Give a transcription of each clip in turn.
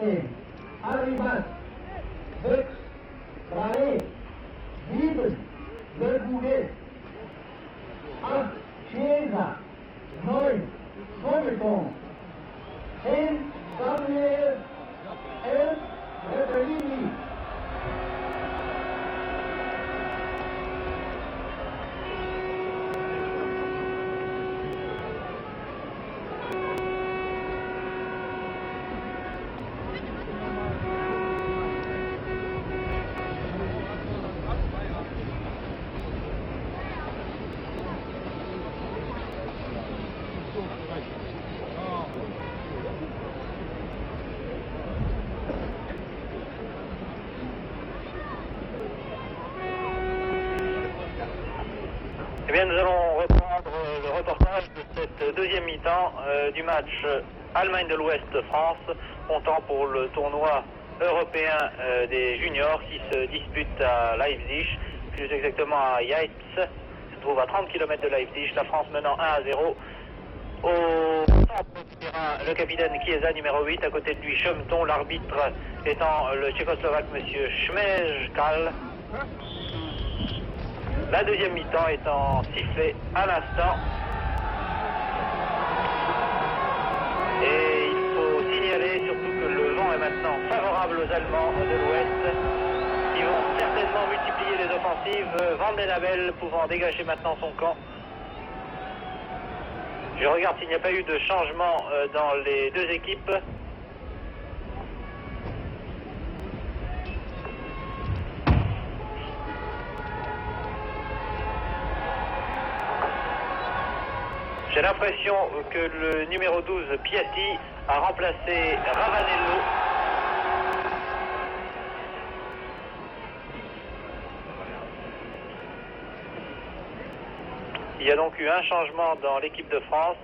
5, Arribas, 6, 3, 7, Bermudez, 8, Chiesa, 9, Someton, 10, Gabriel, 11, Repellini. Eh bien, nous allons reprendre le reportage de cette deuxième mi-temps du match Allemagne de l'Ouest-France, comptant pour le tournoi européen des juniors qui se dispute à Leipzig, plus exactement à Yates, se trouve à 30 km de Leipzig, la France menant 1-0. Au centre du terrain, le capitaine Chiesa, numéro 8, à côté de lui Chomton, l'arbitre étant le tchécoslovaque monsieur Schmejkal. La deuxième mi-temps étant sifflée à l'instant. Et il faut signaler surtout que le vent est maintenant favorable aux Allemands de l'Ouest, qui vont certainement multiplier les offensives, Van den Abel pouvant dégager maintenant son camp. Je regarde s'il n'y a pas eu de changement dans les deux équipes. J'ai l'impression que le numéro 12, Piatti, a remplacé Ravanello. Il y a donc eu un changement dans l'équipe de France.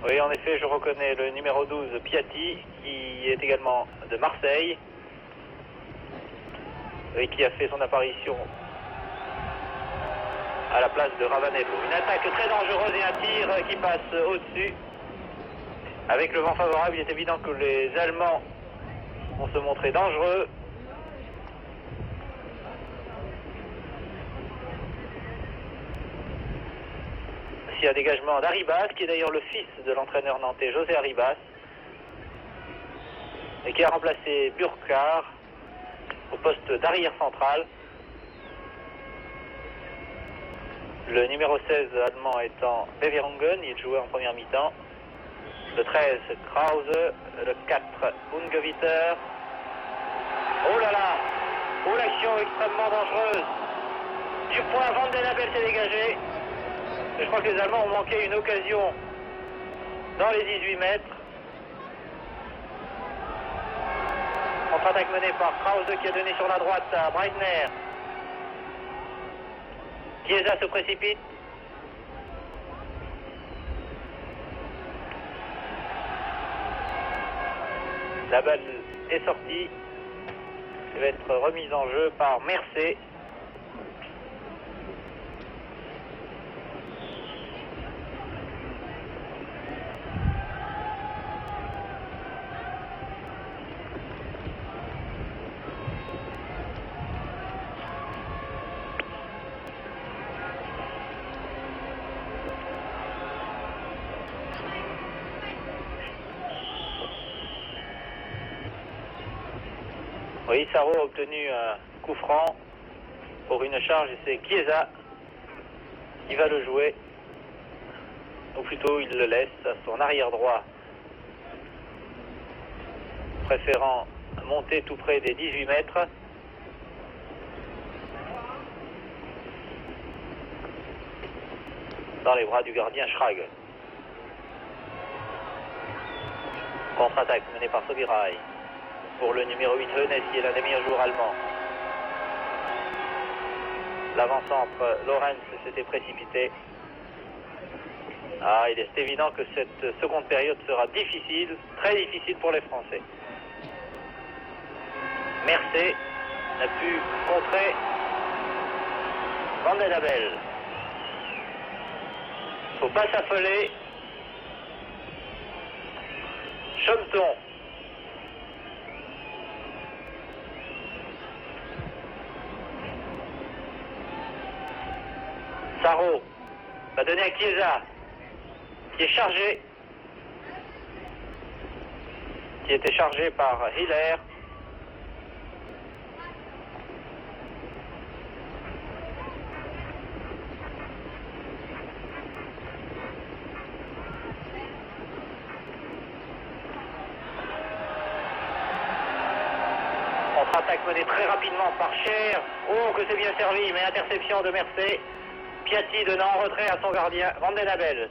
Oui, en effet, je reconnais le numéro 12, Piatti, qui est également de Marseille, et qui a fait son apparition à la place de Ravanello. Une attaque très dangereuse et un tir qui passe au-dessus. Avec le vent favorable, il est évident que les Allemands vont se montrer dangereux. Ici un dégagement d'Arribas, qui est d'ailleurs le fils de l'entraîneur nantais José Arribas, et qui a remplacé Burkhardt au poste d'arrière central. Le numéro 16 allemand étant Beverungen, il jouait en première mi-temps. Le 13, Krause. Le 4, Ungewitter. Oh là là! Oh, l'action extrêmement dangereuse. Du point, Van den Abel s'est dégagé. Et je crois que les Allemands ont manqué une occasion dans les 18 mètres. Contre-attaque menée par Krause qui a donné sur la droite à Breitner. Chiesa se précipite. La balle est sortie. Elle va être remise en jeu par Mercé. Oui, Sarro a obtenu un coup franc pour une charge et c'est Chiesa qui va le jouer. Ou plutôt il le laisse à son arrière droit, préférant monter tout près des 18 mètres. Dans les bras du gardien Schrag. Contre-attaque menée par Sobirai. Pour le numéro 8, Hoeneß, qui est l'un des meilleurs joueurs allemands. L'avant-centre, Lorenz, s'était précipité. Ah, il est évident que cette seconde période sera difficile, très difficile pour les Français. Mercé n'a pu contrer Van den Abel. Faut pas s'affoler. Chomton. Sarro va donner à Chiesa, qui est chargé, qui était chargé par Hiller. Contre-attaque menée très rapidement par Cher. Oh, que c'est bien servi, mais interception de Mercé. Piatti donnant en retrait à son gardien, Van den Abel.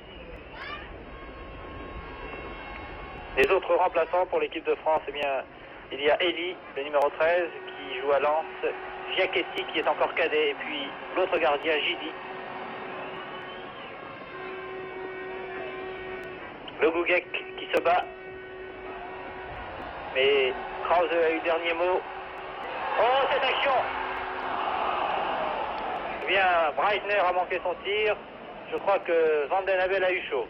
Les autres remplaçants pour l'équipe de France, eh bien, il y a Elie, le numéro 13, qui joue à Lens, Giachetti qui est encore cadet, et puis l'autre gardien, Gidi. Le Gougek qui se bat. Mais Krause a eu le dernier mot. Oh, cette action! Eh bien, Breitner a manqué son tir. Je crois que Van den Abel a eu chaud.